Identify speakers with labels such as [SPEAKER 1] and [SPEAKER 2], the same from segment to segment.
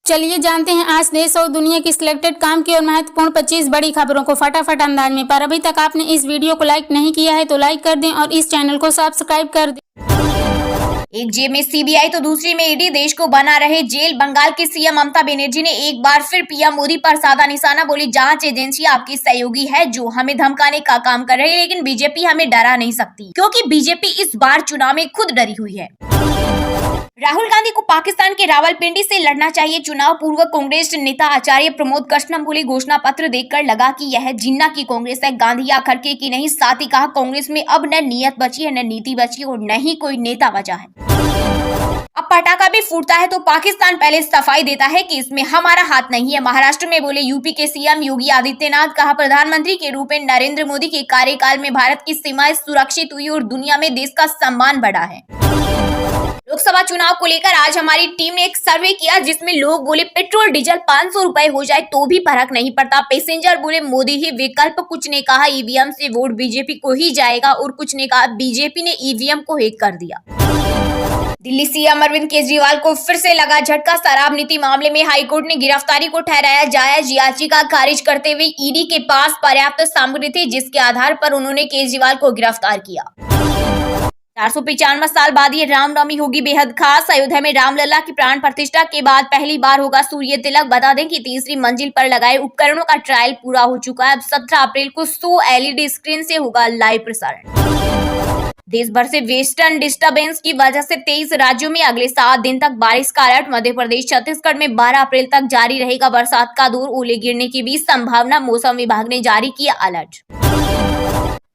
[SPEAKER 1] चलिए जानते हैं आज देश और दुनिया की सिलेक्टेड काम की और महत्वपूर्ण 25 बड़ी खबरों को फटाफट अंदाज में। पर अभी तक आपने इस वीडियो को लाइक नहीं किया है तो लाइक कर दें और इस चैनल को सब्सक्राइब कर दें।
[SPEAKER 2] एक जेब में सीबीआई तो दूसरी में ईडी देश को बना रहे जेल। बंगाल की सीएम ममता बनर्जी ने एक बार फिर पीएम मोदी पर साधा निशाना बोली, जांच एजेंसी आपकी सहयोगी है जो हमें धमकाने का काम कर रही है, लेकिन बीजेपी हमें डरा नहीं सकती क्योंकि बीजेपी इस बार चुनाव में खुद डरी हुई है। राहुल गांधी को पाकिस्तान के रावलपिंडी से लड़ना चाहिए। चुनाव पूर्व कांग्रेस नेता आचार्य प्रमोद कृष्णम बोले, घोषणा पत्र देखकर लगा कि यह जिन्ना की कांग्रेस है, गांधी या खड़गे की नहीं। साथ ही कहा, कांग्रेस में अब न नीयत बची है, न नीति बची और न ही कोई नेता बचा है। अब पटाखा भी फूटता है तो पाकिस्तान पहले सफाई देता है कि इसमें हमारा हाथ नहीं है। महाराष्ट्र में बोले यूपी के सीएम योगी आदित्यनाथ, कहा प्रधानमंत्री के रूप में नरेंद्र मोदी के कार्यकाल में भारत की सीमाएं सुरक्षित हुई और दुनिया में देश का सम्मान बढ़ा है। लोकसभा चुनाव को लेकर आज हमारी टीम ने एक सर्वे किया जिसमें लोग बोले पेट्रोल डीजल 500 रुपए हो जाए तो भी फर्क नहीं पड़ता। पैसेंजर बोले मोदी ही विकल्प, कुछ ने कहा ईवीएम से वोट बीजेपी को ही जाएगा और कुछ ने कहा बीजेपी ने ईवीएम को हैक कर दिया। दिल्ली सीएम अरविंद केजरीवाल को फिर से लगा झटका। शराब नीति मामले में हाईकोर्ट ने गिरफ्तारी को ठहराया जायज। याचिका खारिज करते हुए ईडी के पास पर्याप्त सामग्री थी जिसके आधार पर उन्होंने केजरीवाल को गिरफ्तार किया। 495 साल बाद ये रामनवमी होगी बेहद खास। अयोध्या में रामलला की प्राण प्रतिष्ठा के बाद पहली बार होगा सूर्य तिलक। बता दें कि तीसरी मंजिल पर लगाए उपकरणों का ट्रायल पूरा हो चुका है। अब 17 अप्रैल को 100 एलईडी स्क्रीन से होगा लाइव प्रसारण। देश भर से वेस्टर्न डिस्टर्बेंस की वजह से 23 राज्यों में अगले 7 दिन तक बारिश का अलर्ट। मध्य प्रदेश छत्तीसगढ़ में 12 अप्रैल तक जारी रहेगा बरसात का दौर। ओले गिरने की भी संभावना, मौसम विभाग ने जारी किया अलर्ट।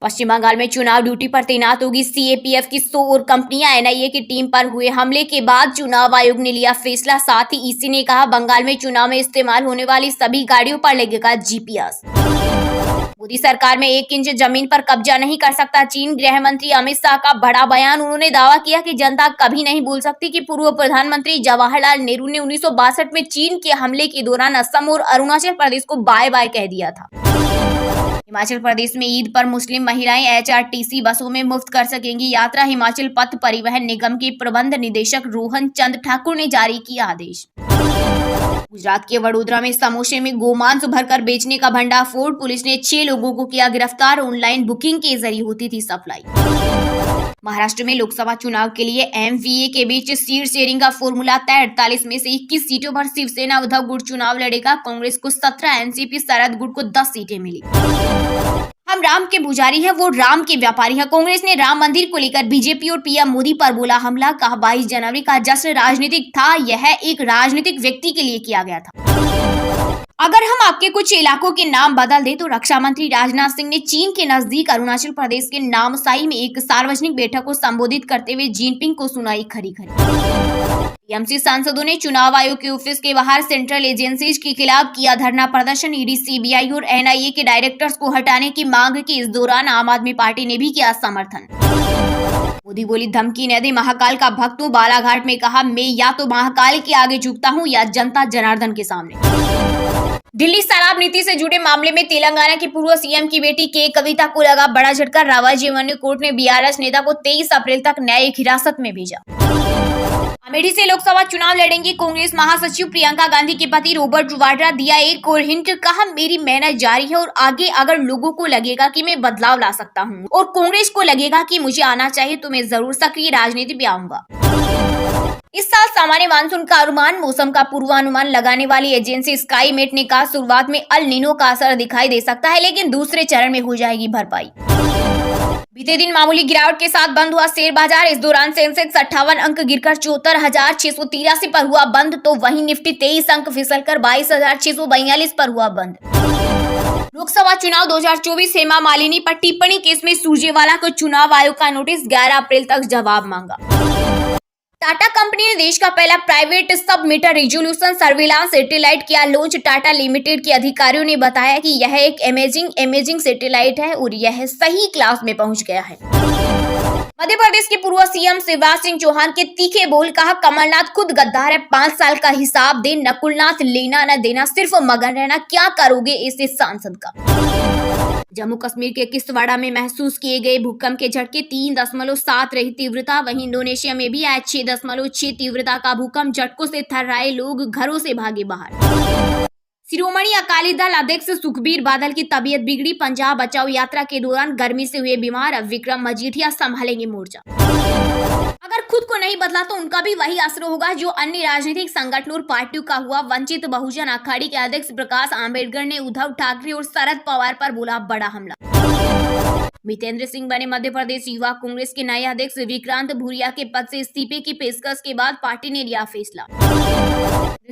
[SPEAKER 2] पश्चिम बंगाल में चुनाव ड्यूटी पर तैनात होगी सीएपीएफ की 100 और कंपनियां। एनआईए की टीम पर हुए हमले के बाद चुनाव आयोग ने लिया फैसला। साथ ही ईसी ने कहा बंगाल में चुनाव में इस्तेमाल होने वाली सभी गाड़ियों पर लगेगा जीपीएस। मोदी सरकार में 1 इंच जमीन पर कब्जा नहीं कर सकता चीन। गृह मंत्री अमित शाह का बड़ा बयान। उन्होंने दावा किया कि जनता कभी नहीं भूल सकती कि पूर्व प्रधानमंत्री जवाहरलाल नेहरू ने 1962 में चीन के हमले के दौरान असम और अरुणाचल प्रदेश को बाय बाय कह दिया था। हिमाचल प्रदेश में ईद पर मुस्लिम महिलाएं एचआरटीसी बसों में मुफ्त कर सकेंगी यात्रा। हिमाचल पथ परिवहन निगम के प्रबंध निदेशक रोहन चंद ठाकुर ने जारी किया आदेश। गुजरात के वडोदरा में समोसे में गोमांस भरकर बेचने का भंडाफोड़। पुलिस ने 6 लोगों को किया गिरफ्तार। ऑनलाइन बुकिंग के जरिए होती थी सप्लाई। महाराष्ट्र में लोकसभा चुनाव के लिए एमवीए के बीच सीट शेयरिंग का फॉर्मूला तय। 48 में से 21 सीटों पर शिवसेना उद्धव गुट चुनाव लड़ेगा। कांग्रेस को 17, एनसीपी शरद गुट को 10 सीटें मिली। हम राम के पुजारी हैं, वो राम के व्यापारी हैं। कांग्रेस ने राम मंदिर को लेकर बीजेपी और पीएम मोदी पर बोला हमला। कहा 22 जनवरी का जश्न राजनीतिक था, यह एक राजनीतिक व्यक्ति के लिए किया गया था। अगर हम आपके कुछ इलाकों के नाम बदल दें तो रक्षा मंत्री राजनाथ सिंह ने चीन के नजदीक अरुणाचल प्रदेश के नामसाई में एक सार्वजनिक बैठक को संबोधित करते हुए जिनपिंग को सुनाई खरी खरी। टीएमसी सांसदों ने चुनाव आयोग के ऑफिस के बाहर सेंट्रल एजेंसीज के खिलाफ किया धरना प्रदर्शन। ईडी, सीबीआई और एनआईए के डायरेक्टर्स को हटाने की मांग की। इस दौरान आम आदमी पार्टी ने भी किया समर्थन। मोदी बोली धमकी न दे महाकाल का भक्त हूँ। बालाघाट में कहा मैं या तो महाकाल के आगे झुकता हूँ या जनता जनार्दन के सामने। दिल्ली शराब नीति से जुड़े मामले में तेलंगाना की पूर्व सीएम की बेटी के कविता को लगा बड़ा झटका। रावाजी रेवन्यू कोर्ट ने बीआरएस नेता को 23 अप्रैल तक न्यायिक हिरासत में भेजा। अमेठी से लोकसभा चुनाव लड़ेंगी कांग्रेस महासचिव प्रियंका गांधी के पति रॉबर्ट वाड्रा। दिया एक और हिंट, कहा मेरी मेहनत जारी है और आगे अगर लोगों को लगेगा कि मैं बदलाव ला सकता हूं और कांग्रेस को लगेगा कि मुझे आना चाहिए तो मैं जरूर सक्रिय राजनीति में आऊंगा। इस साल सामान्य मानसून का अनुमान। मौसम का पूर्वानुमान लगाने वाली एजेंसी स्काईमेट ने कहा शुरुआत में अल नीनो का असर दिखाई दे सकता है लेकिन दूसरे चरण में हो जाएगी भरपाई। बीते दिन मामूली गिरावट के साथ बंद हुआ शेयर बाजार। इस दौरान सेंसेक्स 58 अंक गिरकर 74,683 पर हुआ बंद तो वहीं निफ्टी 23 अंक फिसलकर 22,642 पर हुआ बंद। लोकसभा चुनाव 2024 हेमा मालिनी पर टिप्पणी केस में सुरजेवाला को चुनाव आयोग का नोटिस। 11 अप्रैल तक जवाब मांगा। टाटा कंपनी ने देश का पहला प्राइवेट सब मीटर रिजोल्यूशन सर्विलांस सैटेलाइट किया लॉन्च। टाटा लिमिटेड के अधिकारियों ने बताया कि यह एक इमेजिंग सैटेलाइट है और यह सही क्लास में पहुंच गया है। मध्य प्रदेश के पूर्व सीएम शिवराज सिंह चौहान के तीखे बोल। कहा कमलनाथ खुद गद्दार है, 5 साल का हिसाब दे। नकुलनाथ लेना न देना, सिर्फ मगन रहना, क्या करोगे ऐसे सांसद का। जम्मू कश्मीर के किश्तवाड़ा में महसूस किए गए भूकंप के झटके 3.7 रही तीव्रता। वहीं इंडोनेशिया में भी आज 6.6 तीव्रता का भूकंप झटकों से थर्राए लोग घरों से भागे बाहर। शिरोमणि अकाली दल अध्यक्ष सुखबीर बादल की तबीयत बिगड़ी। पंजाब बचाओ यात्रा के दौरान गर्मी से हुए बीमार। अब विक्रम मजीठिया संभालेंगे मोर्चा। अगर खुद को नहीं बदला तो उनका भी वही असर होगा जो अन्य राजनीतिक संगठनों और पार्टियों का हुआ। वंचित बहुजन अखाड़ी के अध्यक्ष प्रकाश आंबेडकर ने उद्धव ठाकरे और शरद पवार पर बोला बड़ा हमला। मितेंद्र सिंह बने मध्य प्रदेश युवा कांग्रेस के नए अध्यक्ष। विक्रांत भूरिया के पद से इस्तीफे की पेशकश के बाद पार्टी ने लिया फैसला।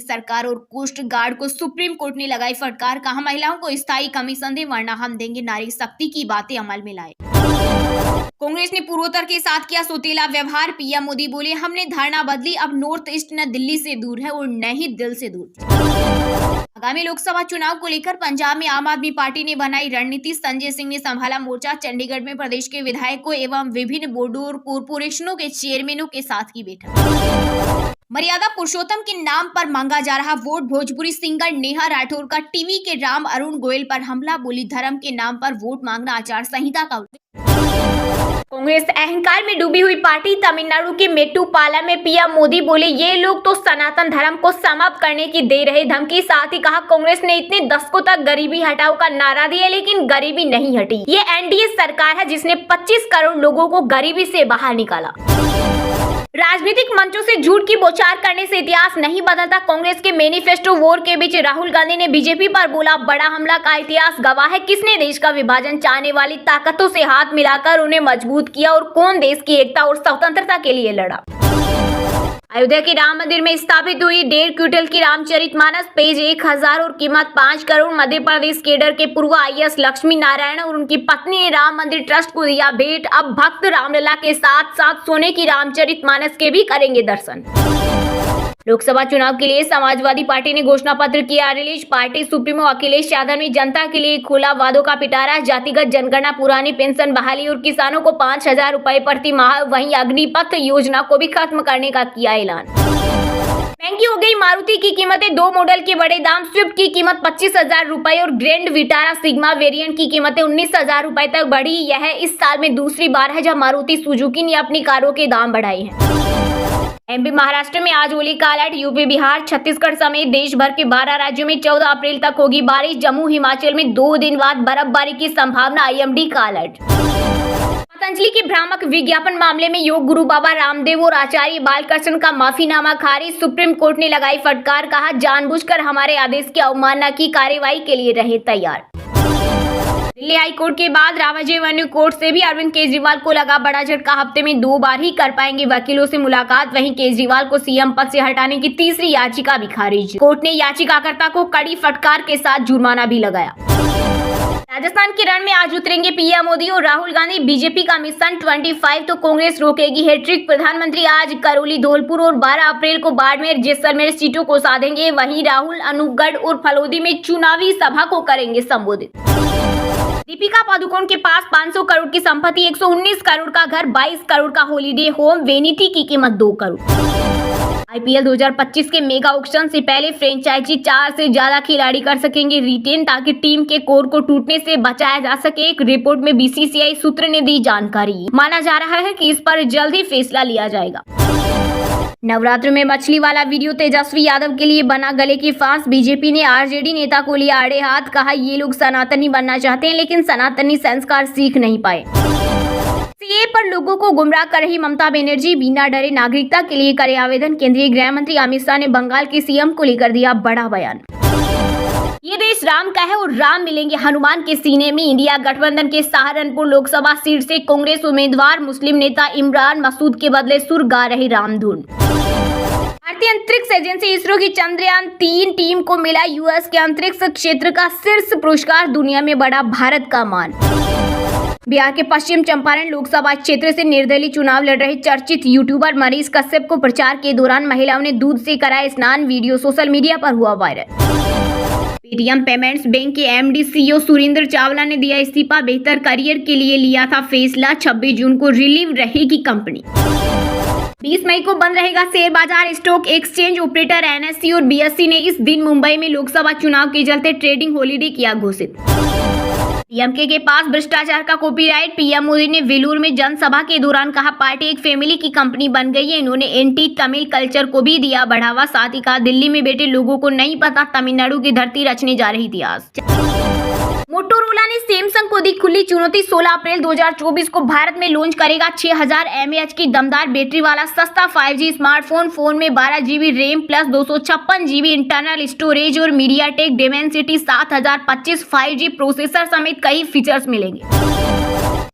[SPEAKER 2] सरकार और कोस्ट गार्ड को सुप्रीम कोर्ट ने लगाई फटकार। कहा महिलाओं को स्थायी कमीशन दे वरना हम देंगे नारी शक्ति की बातें अमल में लाए। कांग्रेस ने पूर्वोत्तर के साथ किया सौतेला व्यवहार। पीएम मोदी बोले हमने धारणा बदली, अब नॉर्थ ईस्ट न दिल्ली से दूर है और न ही दिल से दूर। आगामी लोकसभा चुनाव को लेकर पंजाब में आम आदमी पार्टी ने बनाई रणनीति। संजय सिंह ने संभाला मोर्चा। चंडीगढ़ में प्रदेश के विधायकों एवं विभिन्न बोर्डों और कॉरपोरेशनों के चेयरमैनों के साथ की बैठक। मर्यादा पुरुषोत्तम के नाम पर मांगा जा रहा वोट। भोजपुरी सिंगर नेहा राठौर का टीवी के राम अरुण गोयल पर हमला। बोली धर्म के नाम पर वोट मांगना आचार संहिता का कांग्रेस अहंकार में डूबी हुई पार्टी। तमिलनाडु के मेट्टूपालम में पीएम मोदी बोले ये लोग तो सनातन धर्म को समाप्त करने की दे रहे धमकी। साथ ही कहा कांग्रेस ने इतने दशकों तक गरीबी हटाओ का नारा दिया लेकिन गरीबी नहीं हटी। ये एनडीए सरकार है जिसने 25 करोड़ लोगों को गरीबी से बाहर निकाला। राजनीतिक मंचों से झूठ की बौछार करने से इतिहास नहीं बदलता। कांग्रेस के मैनिफेस्टो वॉर के बीच राहुल गांधी ने बीजेपी पर बोला बड़ा हमला। का इतिहास गवाह है किसने देश का विभाजन चाहने वाली ताकतों से हाथ मिलाकर उन्हें मजबूत किया और कौन देश की एकता और स्वतंत्रता के लिए लड़ा। अयोध्या के राम मंदिर में स्थापित हुई 1.5 क्विंटल की रामचरितमानस पेज 1000 और कीमत 5 करोड़। मध्य प्रदेश केडर के पूर्व आईएएस लक्ष्मी नारायण और उनकी पत्नी ने राम मंदिर ट्रस्ट को दिया भेंट। अब भक्त रामलला के साथ साथ सोने की रामचरितमानस के भी करेंगे दर्शन। लोकसभा चुनाव के लिए समाजवादी पार्टी ने घोषणा पत्र किया release. Party supremo Akhilesh Yadav ने जनता के लिए खोला वादों का पिटारा। जातिगत जनगणना, पुरानी पेंशन बहाली और किसानों को 5000 रुपए प्रति माह। वहीं अग्निपथ योजना को भी खत्म करने का किया ऐलान। महंगी हो गई मारुति की कीमतें। 2 मॉडल के बड़े दाम। स्विफ्ट की कीमत 25,000 रुपए और ग्रैंड विटारा सिग्मा वेरिएंट की कीमतें 19,000 रुपए तक बढ़ी। यह इस साल में दूसरी बार है जब मारुति सुजुकी ने अपनी कारों के दाम बढ़ाए हैं। एमपी महाराष्ट्र में आज होली का अलर्ट। यूपी, बिहार, छत्तीसगढ़ समेत देश भर के 12 राज्यों में 14 अप्रैल तक होगी बारिश। जम्मू, हिमाचल में 2 दिन बाद बर्फबारी की संभावना। आईएमडी का अलर्ट। पतंजलि के भ्रामक विज्ञापन मामले में योग गुरु बाबा रामदेव और आचार्य बालकृष्ण का माफीनामा खारिज। सुप्रीम कोर्ट ने लगाई फटकार। कहा जानबूझकर हमारे आदेश की अवमानना की, कार्रवाई के लिए रहे तैयार। दिल्ली हाई कोर्ट के बाद रावजी एवेन्यू कोर्ट से भी अरविंद केजरीवाल को लगा बड़ा झटका। हफ्ते में 2 बार ही कर पाएंगे वकीलों से मुलाकात। वहीं केजरीवाल को सीएम पद से हटाने की तीसरी याचिका भी खारिज। कोर्ट ने याचिकाकर्ता को कड़ी फटकार के साथ जुर्माना भी लगाया। राजस्थान के रण में आज उतरेंगे पीएम मोदी और राहुल गांधी। बीजेपी का मिशन 25 तो कांग्रेस रोकेगी हैट्रिक। प्रधानमंत्री आज करौली, धौलपुर और 12 अप्रैल को बाड़मेर, जैसलमेर सीटों को साधेंगे। वहीं राहुल अनूपगढ़ और फलोदी में चुनावी सभा को करेंगे संबोधित। दीपिका पादुकोण के पास 500 करोड़ की संपत्ति, 119 करोड़ का घर, 22 करोड़ का हॉलीडे होम, वेनिटी की कीमत 2 करोड़। आईपीएल 2025 के मेगा ऑक्शन से पहले फ्रेंचाइजी 4 से ज्यादा खिलाड़ी कर सकेंगे रिटेन ताकि टीम के कोर को टूटने से बचाया जा सके। एक रिपोर्ट में बीसीसीआई सूत्र ने दी जानकारी। माना जा रहा है कि इस पर जल्द ही फैसला लिया जाएगा। नवरात्र में मछली वाला वीडियो तेजस्वी यादव के लिए बना गले की फांस। बीजेपी ने आरजेडी नेता को लिया आड़े हाथ। कहा ये लोग सनातनी बनना चाहते हैं लेकिन सनातनी संस्कार सीख नहीं पाए। सीए पर लोगों को गुमराह कर रही ममता बनर्जी बिना डरे नागरिकता के लिए करे आवेदन। केंद्रीय गृह मंत्री अमित शाह ने बंगाल के सीएम को लेकर दिया बड़ा बयान। ये देश राम का है और राम मिलेंगे हनुमान के सीने में। इंडिया गठबंधन के सहारनपुर लोकसभा सीट से कांग्रेस उम्मीदवार मुस्लिम नेता इमरान मसूद के बदले सुर गा रहे रामधुन। भारतीय अंतरिक्ष एजेंसी इसरो की चंद्रयान 3 टीम को मिला यूएस के अंतरिक्ष क्षेत्र का शीर्ष पुरस्कार। दुनिया में बढ़ा भारत का मान। बिहार के पश्चिम चंपारण लोकसभा क्षेत्र से निर्दलीय चुनाव लड़ रहे चर्चित यूट्यूबर मनीष कश्यप को प्रचार के दौरान महिलाओं ने दूध से कराया स्नान। वीडियो सोशल मीडिया पर हुआ वायरल। पेटीएम पेमेंट्स बैंक के एमडी सीईओ सुरेंद्र चावला ने दिया इस्तीफा। बेहतर करियर के लिए लिया था फैसला। 26 जून को रिलीव रहेगी कंपनी। 20 मई को बंद रहेगा शेयर बाजार। स्टॉक एक्सचेंज ऑपरेटर एनएससी और बीएसई ने इस दिन मुंबई में लोकसभा चुनाव के चलते ट्रेडिंग हॉलीडे किया घोषित। डीएमके के पास भ्रष्टाचार का कॉपीराइट। पीएम मोदी ने वेलूर में जनसभा के दौरान कहा, पार्टी एक फैमिली की कंपनी बन गई है। इन्होंने एंटी तमिल कल्चर को भी दिया बढ़ावा। साथ ही कहा, दिल्ली में बैठे लोगों को नहीं पता तमिलनाडु की धरती रचने जा रही इतिहास। मोटोरोला ने सैमसंग को दी खुली चुनौती। 16 अप्रैल 2024 को भारत में लॉन्च करेगा 6000 mAh की दमदार बैटरी वाला सस्ता 5G स्मार्टफोन। फोन में 12 GB RAM plus 256 GB internal storage और मीडियाटेक डेमेंसिटी 7025 5G प्रोसेसर समेत कई फीचर्स मिलेंगे।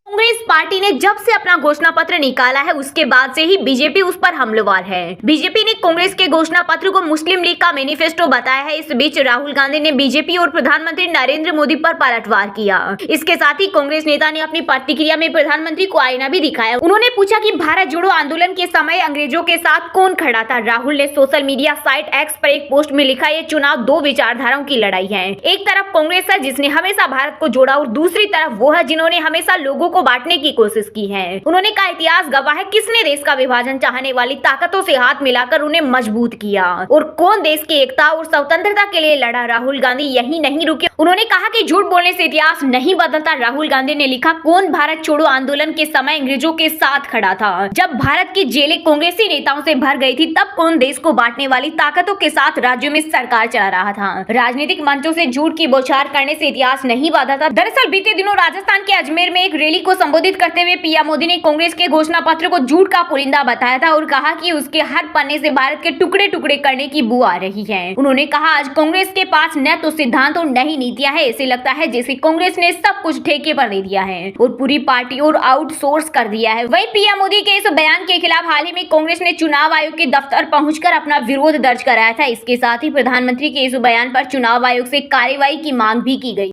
[SPEAKER 2] कांग्रेस पार्टी ने जब से अपना घोषणा पत्र निकाला है उसके बाद से ही बीजेपी उस पर हमलावर है। बीजेपी ने कांग्रेस के घोषणा पत्र को मुस्लिम लीग का मैनिफेस्टो बताया है। इस बीच राहुल गांधी ने बीजेपी और प्रधानमंत्री नरेंद्र मोदी पर पलटवार किया। इसके साथ ही कांग्रेस नेता ने अपनी प्रतिक्रिया में प्रधानमंत्री को आईना भी दिखाया। उन्होंने पूछा कि भारत जोड़ो आंदोलन के समय अंग्रेजों के साथ कौन खड़ा था। राहुल ने सोशल मीडिया साइट एक्स पर एक पोस्ट में लिखा, ये चुनाव दो विचारधाराओं की लड़ाई है। एक तरफ कांग्रेस है जिसने हमेशा भारत को जोड़ा और दूसरी तरफ वो है जिन्होंने हमेशा लोगों को बांटने की कोशिश की है। उन्होंने कहा, इतिहास गवाह है किसने देश का विभाजन चाहने वाली ताकतों से हाथ मिलाकर उन्हें मजबूत किया और कौन देश की एकता और स्वतंत्रता के लिए लड़ा। राहुल गांधी यही नहीं रुके। उन्होंने कहा कि झूठ बोलने से इतिहास नहीं बदलता। राहुल गांधी ने लिखा, कौन भारत छोड़ो आंदोलन के समय अंग्रेजों के साथ खड़ा था। जब भारत की जेलें कांग्रेसी नेताओं से भर गई थी तब कौन देश को बांटने वाली ताकतों के साथ राज्यों में सरकार चला रहा था। राजनीतिक मंचों से झूठ की बौछार करने से इतिहास नहीं बदलता। दरअसल बीते दिनों राजस्थान के अजमेर में एक रैली को संबोधित करते हुए पीएम मोदी ने कांग्रेस के घोषणा पत्र को झूठ का पुलिंदा बताया था और कहा कि उसके हर पन्ने से भारत के टुकड़े टुकड़े करने की बू आ रही है। उन्होंने कहा, आज कांग्रेस के पास न तो सिद्धांत और न ही नीतियां है। ऐसे लगता है जैसे कांग्रेस ने सब कुछ ठेके पर दे दिया है और पूरी पार्टी और आउटसोर्स कर दिया है। वहीं पीएम मोदी के इस बयान के खिलाफ हाल ही में कांग्रेस ने चुनाव आयोग के दफ्तर पहुंचकर अपना विरोध दर्ज कराया था। इसके साथ ही प्रधानमंत्री के इस बयान पर चुनाव आयोग से कार्रवाई की मांग भी की गई।